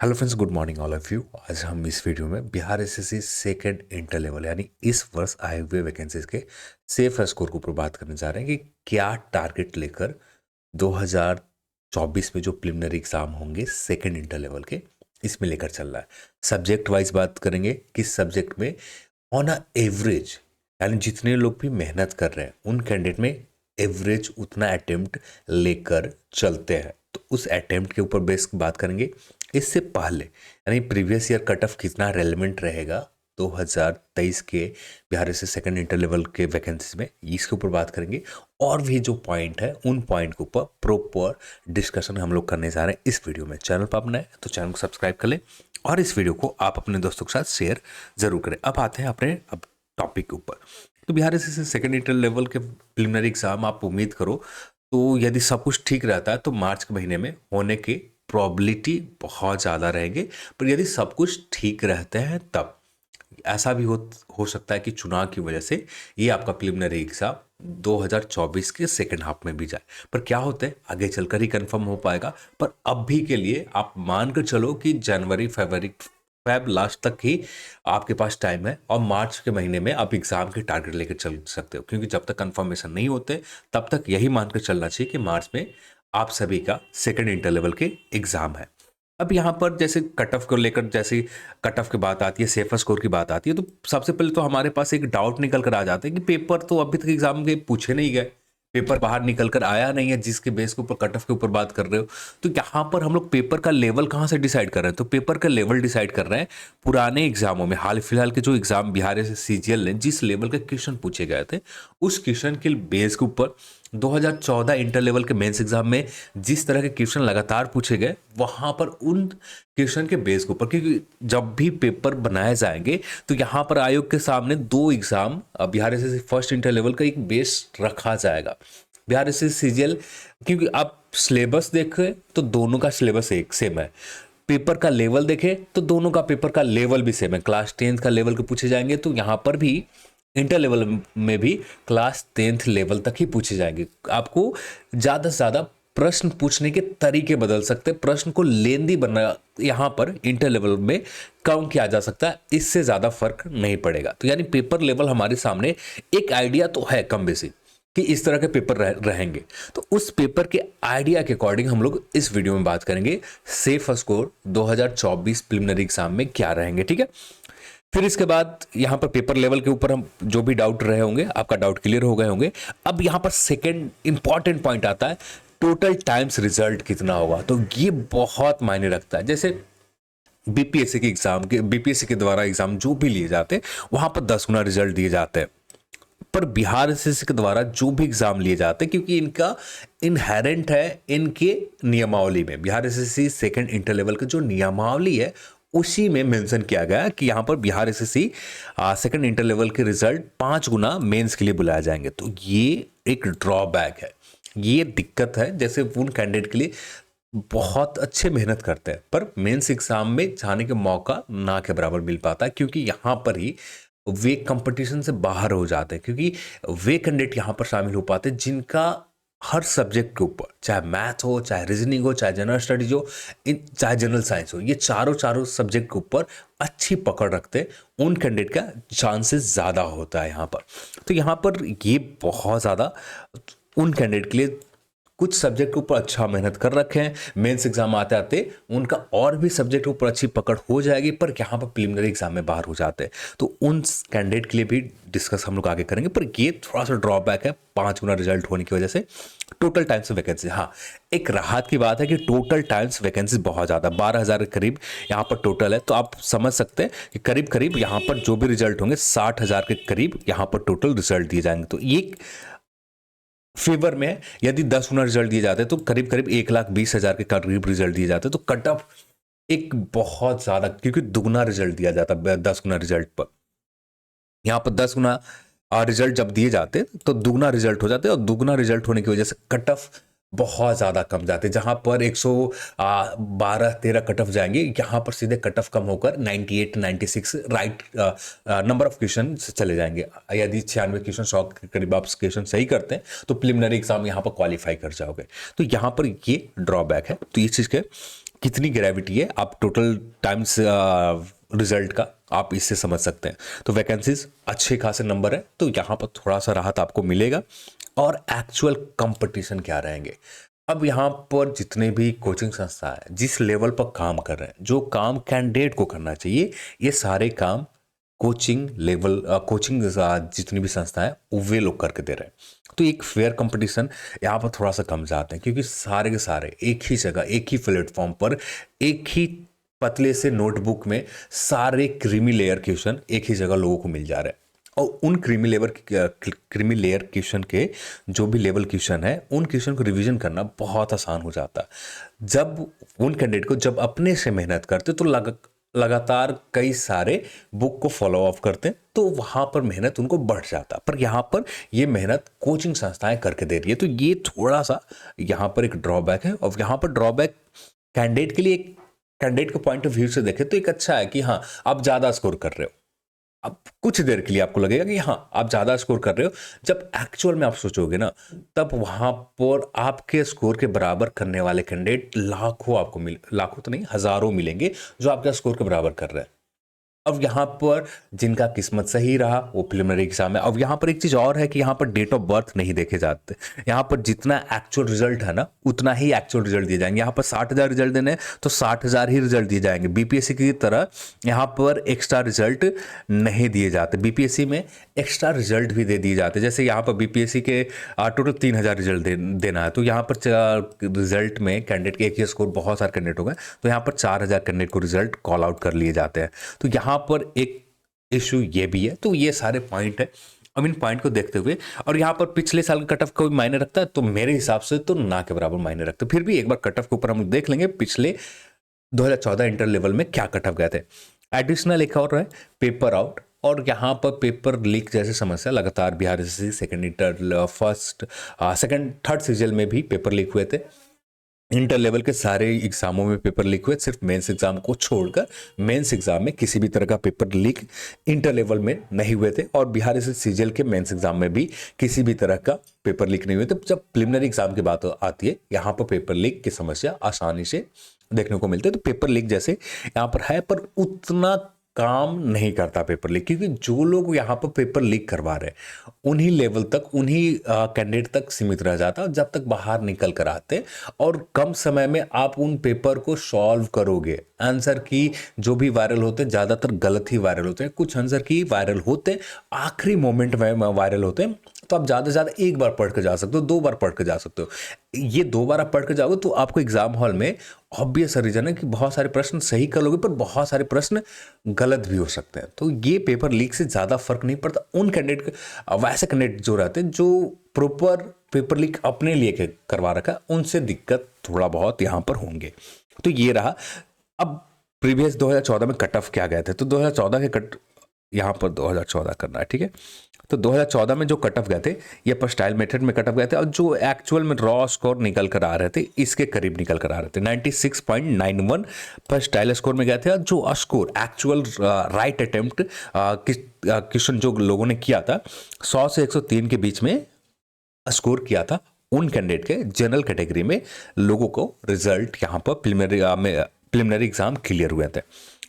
Hello friends, good morning all of you. आज हम इस वीडियो में Bihar SSC second inter level यानी इस वर्ष आए हुए वैकेंसीज के सेफ स्कोर के ऊपर बात करने जा रहे हैं कि क्या टारगेट लेकर 2024 में जो प्रिलिमिनरी एग्जाम होंगे सेकेंड इंटर लेवल के, इसमें लेकर चल रहा है। सब्जेक्ट वाइज बात करेंगे किस सब्जेक्ट में ऑन अ एवरेज, यानी जितने लोग भी मेहनत कर रहे हैं उन कैंडिडेट में एवरेज उतना अटेम्प्ट लेकर चलते हैं, तो उस अटेम्प्ट के ऊपर बेस बात करेंगे। इससे पहले यानी प्रीवियस ईयर कट ऑफ कितना रेलेवेंट रहेगा 2023 के बिहार से सेकंड इंटर लेवल के वैकेंसीज में, इसके ऊपर बात करेंगे। और भी जो पॉइंट है उन पॉइंट के ऊपर प्रॉपर डिस्कशन हम लोग करने जा रहे हैं इस वीडियो में। चैनल पर आप नए तो चैनल को सब्सक्राइब कर लें और इस वीडियो को आप अपने दोस्तों के साथ शेयर जरूर करें। अब आते हैं अपने टॉपिक के ऊपर। तो बिहार से सेकंड इंटर लेवल के प्रिलिमिनरी एग्जाम आप उम्मीद करो तो यदि सब कुछ ठीक रहता है तो मार्च के महीने में होने की प्रोबेबिलिटी बहुत ज़्यादा रहेंगे। पर यदि सब कुछ ठीक रहते हैं तब ऐसा भी हो सकता है कि चुनाव की वजह से ये आपका प्रिलिमिनरी एग्जाम 2024 के सेकेंड हाफ में भी जाए। पर क्या होता है आगे चलकर ही कंफर्म हो पाएगा। पर अब भी के लिए आप मान कर चलो कि जनवरी फेब लास्ट तक ही आपके पास टाइम है और मार्च के महीने में आप एग्जाम के टारगेट लेकर चल सकते हो, क्योंकि जब तक कंफर्मेशन नहीं होते तब तक यही मानकर चलना चाहिए कि मार्च में आप सभी का सेकेंड इंटर लेवल के एग्जाम है। अब यहाँ पर जैसे कट ऑफ को लेकर, जैसे कट ऑफ की बात आती है, सेफर स्कोर की बात आती है, तो सबसे पहले तो हमारे पास एक डाउट निकल कर आ जाता है कि पेपर तो अभी तक एग्जाम के पूछे नहीं गए, पेपर बाहर निकल कर आया नहीं है जिसके बेस के ऊपर कट ऑफ के ऊपर बात कर रहे हो। तो यहाँ पर हम लोग पेपर का लेवल कहाँ से डिसाइड कर रहे हैं? तो पेपर का लेवल डिसाइड कर रहे हैं पुराने एग्जामों में, हाल फिलहाल के जो एग्जाम बिहार से सीजीएल ने जिस लेवल के क्वेश्चन पूछे गए थे उस क्वेश्चन के बेस के ऊपर 2014 इंटर लेवल के मेंस एग्जाम में जिस तरह के क्वेश्चन लगातार पूछे गए, वहां पर उन क्वेश्चन के बेस के ऊपर, क्योंकि जब भी पेपर बनाए जाएंगे तो यहाँ पर आयोग के सामने दो exam Bihar SSC first inter level का एक बेस रखा जाएगा। बिहार एसएससी सीजीएल, क्योंकि आप सिलेबस देखें तो दोनों का सिलेबस एक सेम है, पेपर का लेवल देखें तो दोनों का पेपर का लेवल भी सेम है, क्लास 10th का लेवल के पूछे जाएंगे, तो यहाँ पर भी इंटर लेवल में भी क्लास 10th लेवल तक ही पूछे जाएंगे। आपको ज़्यादा से ज़्यादा प्रश्न पूछने के तरीके बदल सकते हैं, प्रश्न को लेंदी बना यहाँ पर इंटर लेवल में कम किया जा सकता है, इससे ज़्यादा फर्क नहीं पड़ेगा। तो यानी पेपर लेवल हमारे सामने एक आइडिया तो है कम बेसी कि इस तरह के पेपर रहेंगे। तो उस पेपर के आइडिया के अकॉर्डिंग हम लोग इस वीडियो में बात करेंगे सेफ स्कोर 2024 प्रिलिमिनरी एग्जाम में क्या रहेंगे, ठीक है। फिर इसके बाद यहाँ पर पेपर लेवल के ऊपर हम जो भी डाउट रहे होंगे, आपका डाउट क्लियर हो गए होंगे। अब यहाँ पर सेकेंड इंपॉर्टेंट पॉइंट आता है, टोटल टाइम्स रिजल्ट कितना होगा। तो ये बहुत मायने रखता है। जैसे बीपीएससी के द्वारा एग्जाम जो भी लिए जाते हैं वहां पर 10 गुना रिजल्ट दिए जाते हैं। पर बिहार एसएससी के द्वारा जो भी एग्जाम लिए जाते हैं, क्योंकि इनका इनहेरेंट है इनके नियमावली में, Bihar SSC second inter level का जो नियमावली है उसी में मेंशन किया गया कि यहाँ पर Bihar SSC second inter level के रिजल्ट 5 गुना मेंस के लिए बुलाए जाएंगे। तो ये एक ड्रॉबैक है, ये दिक्कत है। जैसे उन कैंडिडेट के लिए बहुत अच्छे मेहनत करते हैं पर मेंस एग्जाम में जाने के मौका ना के बराबर मिल पाता है, क्योंकि यहाँ पर ही वे कंपटीशन से बाहर हो जाते हैं, क्योंकि वे कैंडिडेट यहाँ पर शामिल हो पाते हैं जिनका हर सब्जेक्ट के ऊपर, चाहे मैथ हो, चाहे रीजनिंग हो, चाहे जनरल स्टडीज हो, चाहे जनरल साइंस हो, ये चारों सब्जेक्ट के ऊपर अच्छी पकड़ रखते हैं, उन कैंडिडेट का चांसेस ज़्यादा होता है यहाँ पर। तो यहाँ पर ये बहुत ज़्यादा उन कैंडिडेट के लिए कुछ सब्जेक्ट के ऊपर अच्छा मेहनत कर रखे हैं, मेंस एग्जाम आते आते उनका और भी सब्जेक्ट के ऊपर अच्छी पकड़ हो जाएगी, पर यहाँ पर प्रिलिमिनरी एग्जाम में बाहर हो जाते हैं। तो उन कैंडिडेट के लिए भी डिस्कस हम लोग आगे करेंगे। पर ये थोड़ा सा ड्रॉबैक है 5 गुना रिजल्ट होने की वजह से। टोटल टाइम्स वैकेंसी, हाँ एक राहत की बात है कि टोटल टाइम्स वैकेंसी बहुत ज़्यादा 12,000 के करीब यहाँ पर टोटल है। तो आप समझ सकते हैं कि करीब करीब यहाँ पर जो भी रिजल्ट होंगे 60,000 के करीब यहाँ पर टोटल रिजल्ट दिए जाएंगे। तो ये फेवर में है। यदि 10 गुना रिजल्ट दिए जाते हैं तो करीब करीब 1,20,000 के करीब रिजल्ट दिए जाते हैं। तो कट ऑफ एक बहुत ज्यादा, क्योंकि दुगना रिजल्ट दिया जाता है 10 गुना रिजल्ट पर। यहाँ पर 10 गुना रिजल्ट जब दिए जाते तो दुगना रिजल्ट हो जाते, और दुगना रिजल्ट होने की वजह से कट ऑफ बहुत ज़्यादा कम जाते। जहाँ पर 112-13 कट ऑफ जाएंगे, यहाँ पर सीधे कट ऑफ कम होकर 98-96 राइट नंबर ऑफ क्वेश्चन चले जाएंगे। यदि 96 क्वेश्चन 100 के करीब आप क्वेश्चन सही करते हैं तो प्रिलिमिनरी एग्जाम यहाँ पर क्वालिफाई कर जाओगे। तो यहाँ पर ये ड्रॉबैक है। तो ये चीज़ के कितनी ग्रेविटी है, आप टोटल टाइम्स रिजल्ट का आप इससे समझ सकते हैं। तो वैकेंसीज अच्छे खासे नंबर है, तो यहाँ पर थोड़ा सा राहत आपको मिलेगा। और एक्चुअल कंपटीशन क्या रहेंगे, अब यहाँ पर जितने भी कोचिंग संस्था है जिस लेवल पर काम कर रहे हैं, जो काम कैंडिडेट को करना चाहिए, ये सारे काम कोचिंग लेवल कोचिंग जितनी भी संस्था है वे लोग करके दे रहे हैं। तो एक फेयर कंपटीशन यहाँ पर थोड़ा सा कम जाते हैं, क्योंकि सारे के सारे एक ही जगह एक ही प्लेटफॉर्म पर एक ही पतले से नोटबुक में सारे क्रीमी लेयर क्वेश्चन एक ही जगह लोगों को मिल जा रहे हैं। और उन क्रीमी लेयर क्वेश्चन के जो भी लेवल क्वेश्चन है, उन क्वेश्चन को रिवीजन करना बहुत आसान हो जाता है। जब उन कैंडिडेट को जब अपने से मेहनत करते तो लगातार कई सारे बुक को फॉलो अप करते हैं, तो वहाँ पर मेहनत उनको बढ़ जाता। पर यहाँ पर ये मेहनत कोचिंग संस्थाएं करके दे रही है, तो ये थोड़ा सा यहाँ पर एक ड्रॉबैक है। और यहाँ पर ड्रॉबैक कैंडिडेट के लिए, कैंडिडेट के पॉइंट ऑफ व्यू से देखें तो एक अच्छा है कि हाँ आप ज़्यादा स्कोर कर रहे हो। अब कुछ देर के लिए आपको लगेगा कि हाँ आप ज़्यादा स्कोर कर रहे हो, जब एक्चुअल में आप सोचोगे ना, तब वहाँ पर आपके स्कोर के बराबर करने वाले कैंडिडेट लाखों आपको लाखों तो नहीं, हज़ारों मिलेंगे जो आपका स्कोर के बराबर कर रहे हैं। अब यहाँ पर जिनका किस्मत सही रहा वो प्रिलिमिनरी एग्जाम है। अब यहाँ पर एक चीज़ और है कि यहाँ पर डेट ऑफ बर्थ नहीं देखे जाते। यहाँ पर जितना एक्चुअल रिजल्ट है ना, उतना ही एक्चुअल रिजल्ट दिए जाएंगे। यहाँ पर 60,000 रिजल्ट देने तो 60,000 ही रिजल्ट दिए जाएंगे। बीपीएससी की तरह यहाँ पर एक्स्ट्रा रिजल्ट नहीं दिए जाते। बीपीएससी में एक्स्ट्रा रिजल्ट भी दे दिए जाते, जैसे यहाँ पर बीपीएससी के टोटल 3,000 रिजल्ट देना है, तो यहाँ पर रिजल्ट में कैंडिडेट के एक ही स्कोर बहुत सारे कैंडिडेट हो गए, तो यहाँ पर 4,000 कैंडिडेट को रिजल्ट कॉल आउट कर लिए जाते हैं। तो यहाँ पर एक इशू ये भी है। तो ये सारे पॉइंट है। अब इन पॉइंट को देखते हुए, और यहाँ पर पिछले साल का कट ऑफ कोई मायने रखता है, तो मेरे हिसाब से तो ना के बराबर मायने रखते। फिर भी एक बार कट ऑफ के ऊपर हम देख लेंगे पिछले 2014 इंटर लेवल में क्या कट ऑफ गए थे। एडिशनल एक और है पेपर आउट, और यहाँ पर पेपर लीक जैसी समस्या लगातार Bihar SSC second inter second third season में भी पेपर लीक हुए थे। इंटर लेवल के सारे एग्जामों में पेपर लीक हुए, सिर्फ मेंस एग्जाम को छोड़कर मेंस एग्जाम में किसी भी तरह का पेपर लीक इंटर लेवल में नहीं हुए थे। और बिहार एसएससी सीजीएल के मेंस एग्जाम में भी किसी भी तरह का पेपर लीक नहीं हुए थे। जब प्रिलिमिनरी एग्जाम की बात आती है, यहाँ पर पेपर लीक की समस्या आसानी से देखने को मिलती है। तो पेपर लीक जैसे यहाँ पर है, पर उतना काम नहीं करता पेपर लीक, क्योंकि जो लोग यहाँ पर पेपर लीक करवा रहे हैं उन्हीं लेवल तक, उन्हीं कैंडिडेट तक सीमित रह जाता है। जब तक बाहर निकल कर आते और कम समय में आप उन पेपर को सॉल्व करोगे, आंसर की जो भी वायरल होते हैं ज़्यादातर गलत ही वायरल होते हैं, कुछ आंसर की वायरल होते हैं आखिरी मोमेंट में वायरल होते हैं। तो आप ज़्यादा से ज़्यादा एक बार पढ़ कर जा सकते हो, 2 बार पढ़ कर जा सकते हो। ये 2 बार आप पढ़ कर जाओगे तो आपको एग्जाम हॉल में ऑब्वियस रीजन है कि बहुत सारे प्रश्न सही कर लोगे, पर बहुत सारे प्रश्न गलत भी हो सकते हैं। तो ये पेपर लीक से ज़्यादा फर्क नहीं पड़ता उन कैंडिडेट, वैसे कैंडिडेट जो रहते हैं जो प्रॉपर पेपर लीक अपने लिए करवा रखा है, उनसे दिक्कत थोड़ा बहुत यहाँ पर होंगे। तो ये रहा। अब प्रीवियस 2014 में कट ऑफ क्या गए थे, तो 2014 के कट यहाँ पर 2014 करना है, ठीक है। तो 2014 में जो कट ऑफ गए थे ये पर्स्टाइल मेथड में कट ऑफ गए थे, और जो एक्चुअल में रॉ स्कोर निकल कर आ रहे थे इसके करीब निकल कर आ रहे थे। 96.91 पर्स्टाइल स्कोर में गए थे, और जो score actual right attempt question जो लोगों ने किया था 100 से 103 के बीच में स्कोर किया था, उन कैंडिडेट के जनरल कैटेगरी में लोगों को रिजल्ट यहाँ पर प्रिलिमिनरी एग्जाम क्लियर हुए थे।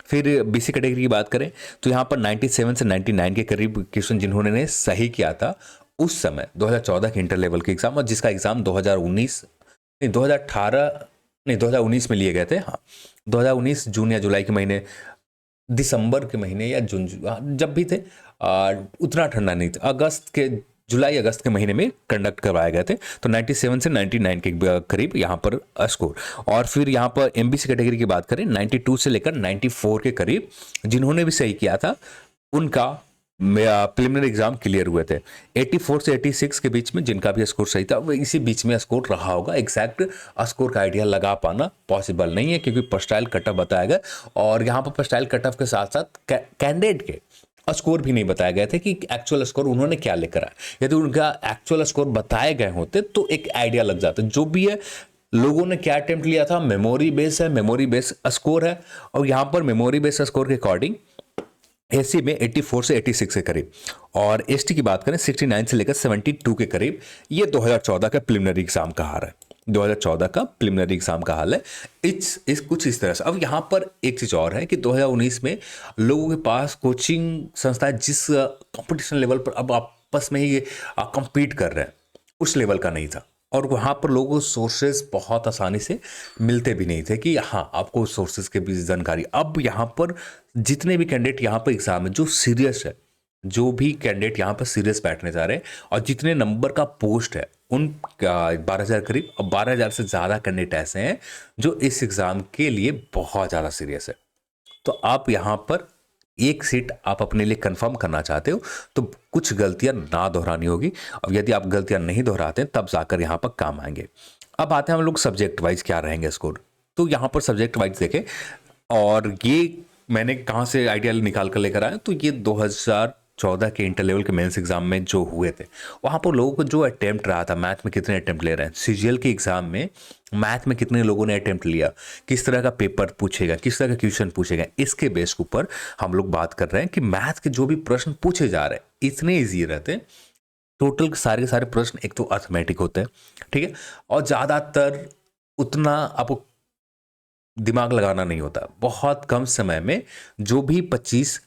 फिर बीसी कैटेगरी की बात करें तो यहाँ पर 97 से 99 के करीब क्वेश्चन जिन्होंने सही किया था उस समय 2014 के इंटर लेवल के एग्जाम, और जिसका एग्जाम 2019 में लिए गए थे। हाँ, 2019 जून या जुलाई के महीने, दिसंबर के महीने या जून, जब भी थे उतना ठंडा नहीं था, जुलाई अगस्त के महीने में कंडक्ट करवाए गए थे। तो 97 से 99 के करीब यहाँ पर स्कोर। और फिर यहाँ पर एमबीसी कैटेगरी की बात करें 92 से लेकर 94 के करीब जिन्होंने भी सही किया था उनका प्रिलिमिनरी एग्जाम क्लियर हुए थे। 84 से 86 के बीच में जिनका भी स्कोर सही था वो इसी बीच में स्कोर रहा होगा। एग्जैक्ट स्कोर का आइडिया लगा पाना पॉसिबल नहीं है, क्योंकि पर्स्टाइल कट ऑफ बताया गया, और यहाँ पर पर्स्टाइल कट ऑफ के साथ साथ कैंडिडेट के स्कोर भी नहीं बताए गए थे कि एक्चुअल स्कोर उन्होंने क्या लेकर आया। यदि उनका एक्चुअल स्कोर बताए गए होते तो एक आइडिया लग जाता। जो भी है लोगों ने क्या अटेम्प्ट लिया था, मेमोरी बेस है, मेमोरी बेस स्कोर है, और यहाँ पर मेमोरी बेस स्कोर के अकॉर्डिंग एससी में 84 से 86 के करीब, और एसटी की बात करें 69 से लेकर 72 के करीब। ये 2014 का प्रिलिमिनरी एग्जाम का हार है। 2014 का प्रिलिमिनरी एग्जाम का हाल है। इस कुछ इस तरह से। अब यहाँ पर एक चीज़ और है कि 2019 में लोगों के पास कोचिंग संस्थाएं जिस कंपटीशन लेवल पर अब आपस में ही compete कर रहे हैं, उस लेवल का नहीं था। और वहाँ पर लोगों को सोर्सेज बहुत आसानी से मिलते भी नहीं थे कि हाँ आपको सोर्सेज के भी जानकारी। अब यहाँ पर जितने भी कैंडिडेट यहाँ पर एग्जाम है जो सीरियस है, जो भी कैंडिडेट यहाँ पर सीरियस बैठने जा रहे हैं और जितने नंबर का पोस्ट है उन 12,000 करीब, और 12,000 से ज़्यादा कैंडिडेट ऐसे हैं जो इस एग्ज़ाम के लिए बहुत ज़्यादा सीरियस है। तो आप यहाँ पर एक सीट आप अपने लिए कंफर्म करना चाहते हो तो कुछ गलतियां ना दोहरानी होगी। अब यदि आप गलतियां नहीं दोहराते तब जाकर यहाँ पर काम आएंगे। अब आते हैं हम लोग सब्जेक्ट वाइज क्या रहेंगे स्कोर। तो यहाँ पर सब्जेक्ट वाइज देखें, और ये मैंने कहाँ से आइडिया निकाल कर लेकर आया, तो ये 2014 के इंटर लेवल के मेंस एग्जाम में जो हुए थे वहाँ पर लोगों को जो अटेम्प्ट रहा था, मैथ में कितने अटेम्प्ट ले रहे हैं, सीजीएल के एग्जाम में मैथ में कितने लोगों ने अटेम्प्ट लिया, किस तरह का पेपर पूछेगा, किस तरह का क्वेश्चन पूछेगा, इसके बेस के ऊपर हम लोग बात कर रहे हैं कि मैथ के जो भी प्रश्न पूछे जा रहे हैं इतने ईजी रहते हैं। टोटल सारे के सारे प्रश्न एक तो अर्थमेटिक होते हैं, ठीक है, और ज़्यादातर उतना आपको दिमाग लगाना नहीं होता। बहुत कम समय में जो भी 25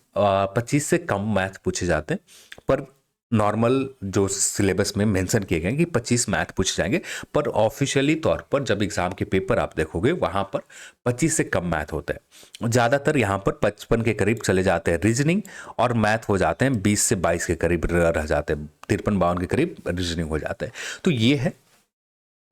से कम मैथ पूछे जाते हैं, पर नॉर्मल जो सिलेबस में मेंशन किए गए कि 25 मैथ पूछे जाएंगे, पर ऑफिशियली तौर पर जब एग्जाम के पेपर आप देखोगे वहाँ पर 25 से कम मैथ होता है। ज़्यादातर यहाँ पर 55 के करीब चले जाते हैं रीजनिंग, और मैथ हो जाते हैं 20 से 22 के करीब रह जाते हैं, 53-52 के करीब रीजनिंग हो जाता है। तो ये है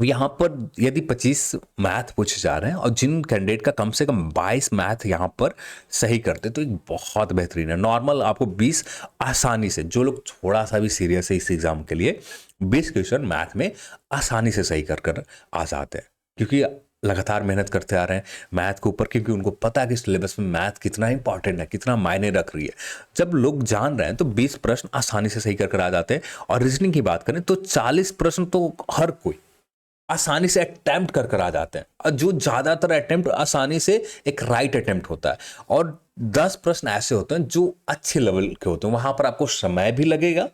यहाँ पर यदि 25 मैथ पूछे जा रहे हैं और जिन कैंडिडेट का कम से कम 22 मैथ यहाँ पर सही करते तो एक बहुत बेहतरीन है। नॉर्मल आपको 20 आसानी से, जो लोग थोड़ा सा भी सीरियस है इस एग्जाम के लिए, 20 क्वेश्चन मैथ में आसानी से सही कर आ जाते हैं, क्योंकि लगातार मेहनत करते आ रहे हैं मैथ के ऊपर, क्योंकि उनको पता है कि सिलेबस में मैथ कितना इंपॉर्टेंट है, कितना मायने रख रही है। जब लोग जान रहे हैं तो 20 प्रश्न आसानी से सही कर आ जाते हैं। और रीजनिंग की बात करें तो 40 प्रश्न तो हर कोई आसानी से अटेम्प्ट कर आ जाते हैं, और जो ज्यादातर अटेम्प्ट आसानी से एक राइट अटेम्प्ट होता है। और 10 प्रश्न ऐसे होते हैं जो अच्छे लेवल के होते हैं, वहां पर आपको समय भी लगेगा,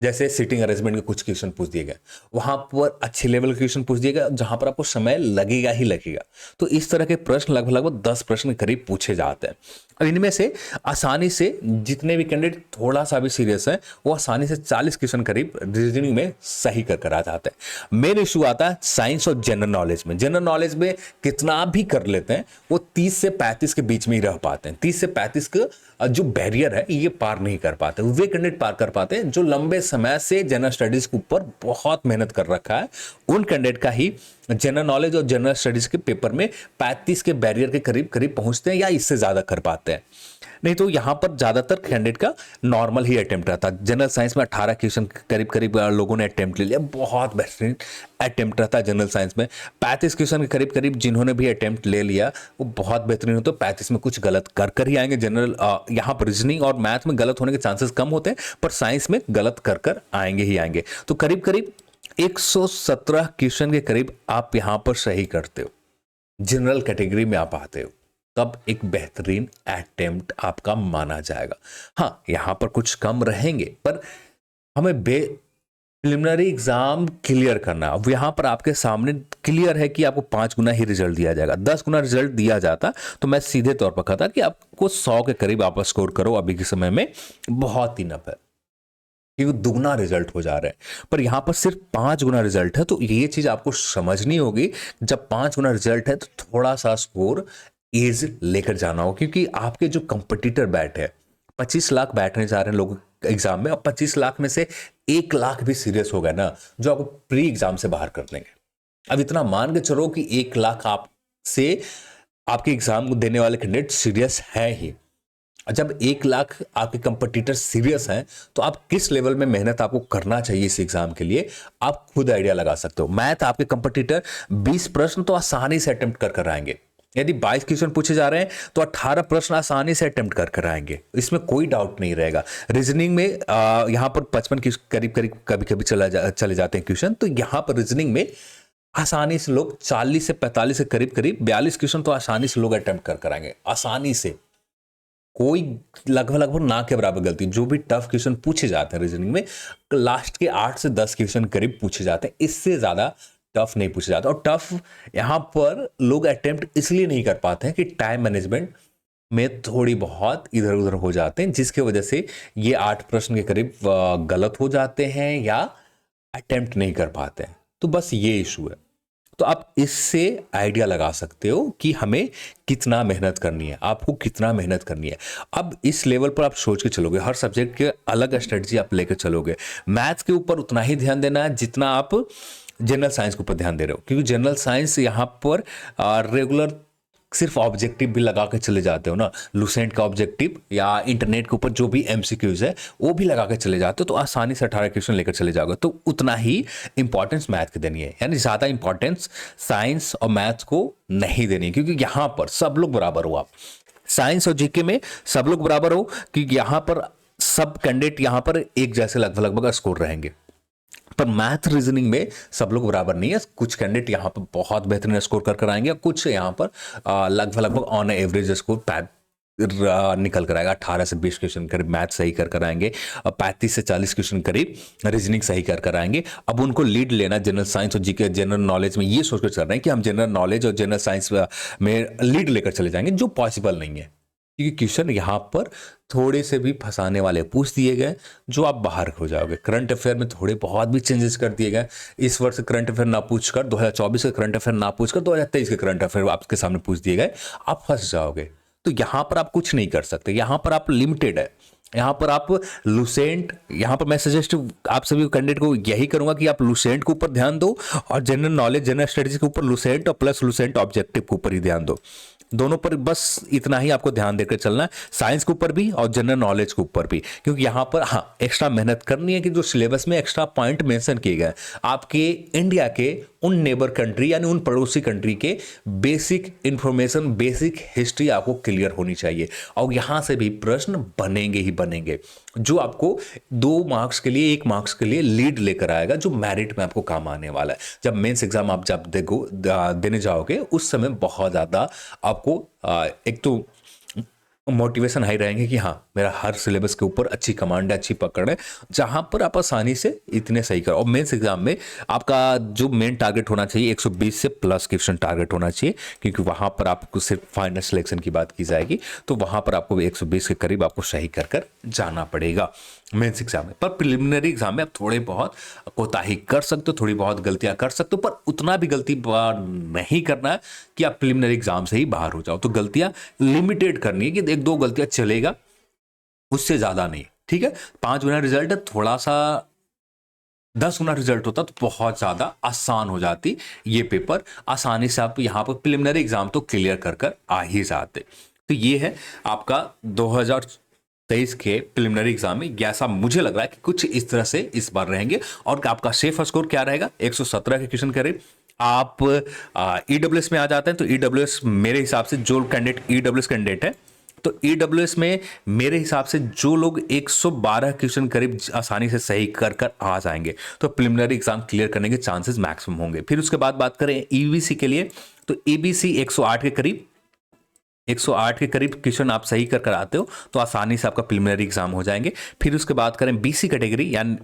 जैसे सिटिंग अरेंजमेंट के कुछ क्वेश्चन पूछ दिए गए, वहां पर अच्छे लेवल के क्वेश्चन पूछ दिए गए जहां पर आपको समय लगेगा ही लगेगा। तो इस तरह के प्रश्न लगभग 10 प्रश्न के करीब पूछे जाते हैं। अब इनमें से आसानी से जितने भी कैंडिडेट थोड़ा सा भी सीरियस है वो आसानी से 40 क्वेश्चन करीब रीजनिंग में सही कर आ जाते हैं। मेन इशू आता है साइंस और जनरल नॉलेज में। जनरल नॉलेज में कितना भी कर लेते हैं वो 30 से 35 के बीच में ही रह पाते हैं। 30 से 35 का जो बैरियर है ये पार नहीं कर पाते। वे कैंडिडेट पार कर पाते हैं जो लंबे समय से जनरल स्टडीज के ऊपर बहुत मेहनत कर रखा है। उन कैंडिडेट का ही जनरल नॉलेज और जनरल स्टडीज के पेपर में 35 के बैरियर के करीब करीब पहुंचते हैं या इससे ज्यादा कर पाते हैं। नहीं तो यहां पर ज्यादातर कैंडिडेट का नॉर्मल ही अटेम्प्ट रहता है। जनरल साइंस में 18 क्वेश्चन करीब करीब लोगों ने अटेम्प्ट ले लिया, बहुत बेहतरीन अटेम्प्ट रहता है। जनरल साइंस में 35 क्वेश्चन के करीब करीब जिन्होंने भी अटेम्प्ट ले लिया वो बहुत बेहतरीन होता है। 35 में कुछ गलत कर ही आएंगे। जनरल यहाँ पर रीजनिंग और मैथ में गलत होने के चांसेस कम होते हैं, पर साइंस में गलत कर आएंगे ही आएंगे। तो करीब करीब 117 क्वेश्चन के करीब आप यहां पर सही करते हो, जनरल कैटेगरी में आप आते हो, तब एक बेहतरीन अटेम्प्ट आपका माना जाएगा। हाँ, यहां पर कुछ कम रहेंगे, पर हमें प्रिलिमिनरी एग्जाम क्लियर करना। अब यहां पर आपके सामने क्लियर है कि आपको 5 गुना ही रिजल्ट दिया जाएगा। 10 गुना रिजल्ट दिया जाता तो मैं सीधे तौर पर कहता कि आपको 100 के करीब आप स्कोर करो, अभी के समय में बहुत इनफ है, क्योंकि दुगना रिजल्ट हो जा रहे हैं। पर यहां पर सिर्फ 5 गुना रिजल्ट है, तो ये चीज आपको समझनी होगी। जब 5 गुना रिजल्ट है तो थोड़ा सा स्कोर एज लेकर जाना हो, क्योंकि आपके जो कंपटीटर बैठे 25 लाख बैठने जा रहे हैं लोग एग्जाम में, और 25 लाख में से 1 लाख भी सीरियस हो गए ना, जो आपको प्री एग्जाम से बाहर कर देंगे। अब इतना मान के चलो कि 1 लाख आपसे आपके एग्जाम को देने वाले कैंडिडेट सीरियस है ही। जब 1 लाख आपके कंपटीटर सीरियस हैं तो आप किस लेवल में मेहनत आपको करना चाहिए इस एग्जाम के लिए, आप खुद आइडिया लगा सकते हो। मैथ आपके कंपटीटर 20 प्रश्न तो आसानी से अटेम्प्ट कर आएंगे। यदि 22 क्वेश्चन पूछे जा रहे हैं तो 18 प्रश्न आसानी से अटेम्प्ट कर आएंगे, इसमें कोई डाउट नहीं रहेगा। रीजनिंग में यहां पर 55 के करीब करीब कभी कभी चले जाते हैं क्वेश्चन, तो यहां पर रीजनिंग में आसानी से लोग 40 से 45 के करीब करीब 42 क्वेश्चन तो आसानी से लोग अटेम्प्ट कर आएंगे, आसानी से। कोई लगभग ना के बराबर गलती। जो भी टफ क्वेश्चन पूछे जाते हैं रीजनिंग में, लास्ट के 8 से 10 क्वेश्चन करीब पूछे जाते हैं, इससे ज्यादा टफ नहीं पूछा जाता। और टफ यहाँ पर लोग अटेम्प्ट इसलिए नहीं कर पाते हैं कि टाइम मैनेजमेंट में थोड़ी बहुत इधर उधर हो जाते हैं, जिसके वजह से ये 8 प्रश्न के करीब गलत हो जाते हैं या अटेम्प्ट नहीं कर पाते हैं। तो बस ये इशू है। तो आप इससे आइडिया लगा सकते हो कि हमें कितना मेहनत करनी है, आपको कितना मेहनत करनी है। अब इस लेवल पर आप सोच के चलोगे, हर सब्जेक्ट के अलग स्ट्रेटजी आप लेकर चलोगे। मैथ्स के ऊपर उतना ही ध्यान देना है जितना आप जनरल साइंस के ऊपर ध्यान दे रहे हो, क्योंकि जनरल साइंस यहाँ पर रेगुलर सिर्फ ऑब्जेक्टिव भी लगा के चले जाते हो ना, लुसेंट का ऑब्जेक्टिव या इंटरनेट के ऊपर जो भी एमसीक्यूज है वो भी लगा के चले जाते हो, तो आसानी से 18 क्वेश्चन लेकर चले जाओगे। तो उतना ही इंपॉर्टेंस मैथ की देनी है, यानी ज़्यादा इंपॉर्टेंस साइंस और मैथ्स को नहीं देनी, क्योंकि यहाँ पर सब लोग बराबर हो। आप साइंस और जीके में सब लोग बराबर हो, क्योंकि यहाँ पर सब कैंडिडेट यहाँ पर एक जैसे लगभग लगभग स्कोर रहेंगे। पर मैथ रीजनिंग में सब लोग बराबर नहीं है। कुछ कैंडिडेट यहाँ पर बहुत बेहतरीन स्कोर कर आएंगे, कुछ यहाँ पर लगभग लगभग ऑन एवरेज स्कोर निकल कर आएगा। 18 से 20 क्वेश्चन करीब मैथ सही कर आएंगे, 35 से 40 क्वेश्चन करीब रीजनिंग सही कर आएंगे। अब उनको लीड लेना जनरल साइंस और जीके जनरल नॉलेज में, ये सोचकर चल रहे हैं कि हम जनरल नॉलेज और जनरल साइंस में लीड लेकर चले जाएंगे, जो पॉसिबल नहीं है, क्योंकि क्वेश्चन यहाँ पर थोड़े से भी फंसाने वाले पूछ दिए गए जो आप बाहर हो जाओगे। करंट अफेयर में थोड़े बहुत भी चेंजेस कर दिए गए। इस वर्ष करंट अफेयर ना पूछकर 2024 के करंट अफेयर ना पूछकर 2023 के करंट अफेयर आपके सामने पूछ दिए गए, आप फंस जाओगे। तो यहाँ पर आप कुछ नहीं कर सकते, यहाँ पर आप लिमिटेड है। यहाँ पर आप लुसेंट, यहाँ पर मैं सजेस्ट आप सभी कैंडिडेट को यही करूंगा कि आप लुसेंट के ऊपर ध्यान दो और जनरल नॉलेज जनरल स्टडीज के ऊपर लुसेंट और प्लस लुसेंट ऑब्जेक्टिव के ऊपर ही ध्यान दो। दोनों पर बस इतना ही आपको ध्यान देकर चलना है, साइंस के ऊपर भी और जनरल नॉलेज के ऊपर भी, क्योंकि यहाँ पर हाँ एक्स्ट्रा मेहनत करनी है कि जो सिलेबस में एक्स्ट्रा पॉइंट मेंशन किए गए आपके इंडिया के उन नेबर कंट्री यानी उन पड़ोसी कंट्री के बेसिक इंफॉर्मेशन, बेसिक हिस्ट्री आपको क्लियर होनी चाहिए। और यहाँ से भी प्रश्न बनेंगे ही बनेंगे, जो आपको 2 मार्क्स के लिए 1 मार्क्स के लिए लीड लेकर आएगा, जो मेरिट में आपको काम आने वाला है। जब मेंस एग्जाम आप जब देने जाओगे उस समय बहुत ज़्यादा आपको एक तो मोटिवेशन हाई रहेंगे कि हाँ मेरा हर सिलेबस के ऊपर अच्छी कमांड है, अच्छी पकड़ है, जहां पर आप आसानी से इतने सही करो। और मेंस एग्जाम में आपका जो मेन टारगेट होना चाहिए 120 से प्लस क्वेश्चन टारगेट होना चाहिए, क्योंकि वहां पर आपको सिर्फ फाइनल सिलेक्शन की बात की जाएगी, तो वहां पर आपको 120 के करीब आपको सही कर जाना पड़ेगा मेंस एग्जाम में। पर प्रिलिमिनरी एग्जाम में आप थोड़े बहुत कोताही कर सकते हो, थोड़ी बहुत गलतियां कर सकते हो, पर उतना भी गलती नहीं करना है कि आप प्रिलिमिनरी एग्जाम से ही बाहर हो जाओ। तो गलतियां लिमिटेड करनी है कि 1-2 गलतियां चलेगा, उससे ज्यादा नहीं, ठीक है। 5 गुना रिजल्ट है, थोड़ा सा 10 गुना रिजल्ट होता तो बहुत ज्यादा आसान हो जाती ये पेपर, आसानी से आप यहाँ पर प्रिलिमिनरी एग्जाम तो क्लियर कर आ ही जाते। तो ये है आपका 2023 के प्रिलिमिनरी एग्जाम में, ऐसा मुझे लग रहा है कि कुछ इस तरह से इस बार रहेंगे। और आपका सेफ स्कोर क्या रहेगा, 117 के क्वेश्चन करीब। आप ईडब्ल्यूएस में आ जाते हैं, तो ईडब्ल्यूएस मेरे हिसाब से जो कैंडिडेट ईडब्ल्यूएस कैंडिडेट है, तो ईडब्ल्यूएस में मेरे हिसाब से जो लोग 112 क्वेश्चन करीब आसानी से सही कर आ जाएंगे, तो प्रिलिमिनरी एग्जाम क्लियर करने के चांसेस मैक्सिमम होंगे। फिर उसके बाद बात करें ईबीसी के लिए, तो ईबीसी 108 के करीब, 108 के करीब क्वेश्चन आप सही कर आते हो तो आसानी से आपका प्रिलिमिनरी एग्जाम हो जाएंगे। फिर उसके बाद करें बीसी कैटेगरी यानी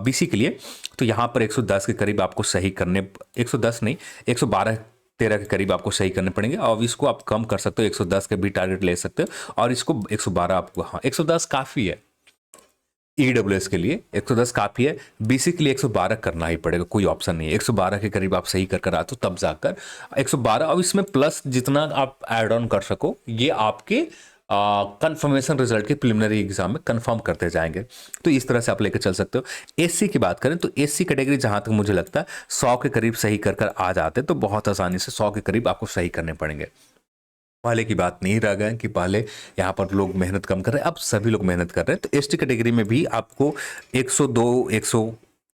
बीसी के लिए, तो यहाँ पर 110 के करीब आपको सही करने, 110 नहीं 112-13 के करीब आपको सही करने पड़ेंगे। और इसको आप कम कर सकते हो, 110 के भी टारगेट ले सकते हो, और इसको 112 आपको, हाँ 110 काफ़ी है ईडब्ल्यूएस के लिए, 110 काफ़ी है। बीसी के लिए 112 करना ही पड़ेगा, कोई ऑप्शन नहीं है। 112 के करीब आप सही कर आते हो तब जाकर 112, और इसमें प्लस जितना आप ऐड ऑन कर सको, ये आपके कंफर्मेशन रिजल्ट के प्रिलिमिनरी एग्जाम में कंफर्म करते जाएंगे। तो इस तरह से आप लेकर चल सकते हो। एससी की बात करें तो एससी कैटेगरी जहां तक मुझे लगता है 100 के करीब सही कर आ जाते, तो बहुत आसानी से 100 के करीब आपको सही करने पड़ेंगे। पहले की बात नहीं रह गए कि पहले यहाँ पर लोग मेहनत कम कर रहे हैं, अब सभी लोग मेहनत कर रहे हैं। तो एसटी कैटेगरी में भी आपको 102,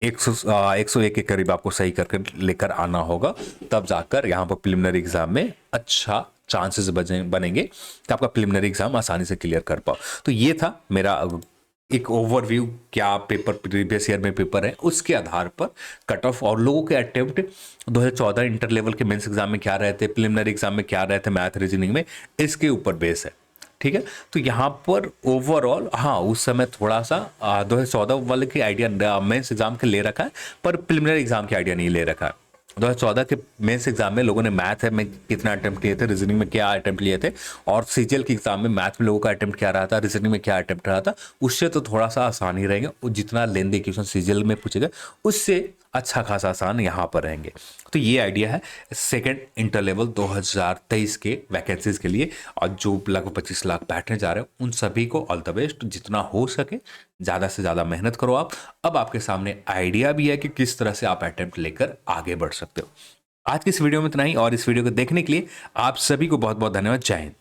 101 के करीब आपको सही करके लेकर आना होगा, तब जाकर यहाँ पर प्रिलिमिनरी एग्जाम में अच्छा चांसेस बनेंगे कि आपका प्रिलिमिनरी एग्जाम आसानी से क्लियर कर पाओ। तो ये था मेरा एक ओवरव्यू, क्या पेपर प्रीवियस ईयर में पेपर है उसके आधार पर कट ऑफ, और लोगों के अटेम्प्ट 2014 इंटर लेवल के मेंस एग्जाम में क्या रहे थे, प्रिलिमिनरी एग्जाम में क्या रहे थे, मैथ रीजनिंग में, इसके ऊपर बेस है, ठीक है। तो यहाँ पर ओवरऑल हाँ उस समय थोड़ा सा 2014 वाले की आइडिया मेंस एग्जाम के ले रखा है, पर प्रिलिमिनरी एग्जाम की आइडिया नहीं ले रखा है। 2014 के मेंस एग्जाम में लोगों ने मैथ में कितना अटेम्प्ट लिए थे, रीजनिंग में क्या अटेम्प्ट लिए थे, और सीजीएल के एग्जाम में मैथ में लोगों का अटेम्प्ट क्या रहा था, रीजनिंग में क्या अटेम्प्ट रहा था, उससे तो थोड़ा सा आसान ही रहेंगे। और जितना लेंदी क्वेश्चन सीजीएल में पूछेगा उससे अच्छा खासा आसान यहाँ पर रहेंगे। तो ये आइडिया है सेकेंड इंटर लेवल 2023 के वैकेंसीज के लिए, और जो लगभग 25 लाख बैठने जा रहे हैं उन सभी को ऑल द बेस्ट। जितना हो सके ज़्यादा से ज़्यादा मेहनत करो आप। अब आपके सामने आइडिया भी है कि किस तरह से आप अटेम्प्ट लेकर आगे बढ़ सकते हो। आज की इस वीडियो में इतना ही, और इस वीडियो को देखने के लिए आप सभी को बहुत बहुत धन्यवाद। जय हिंद।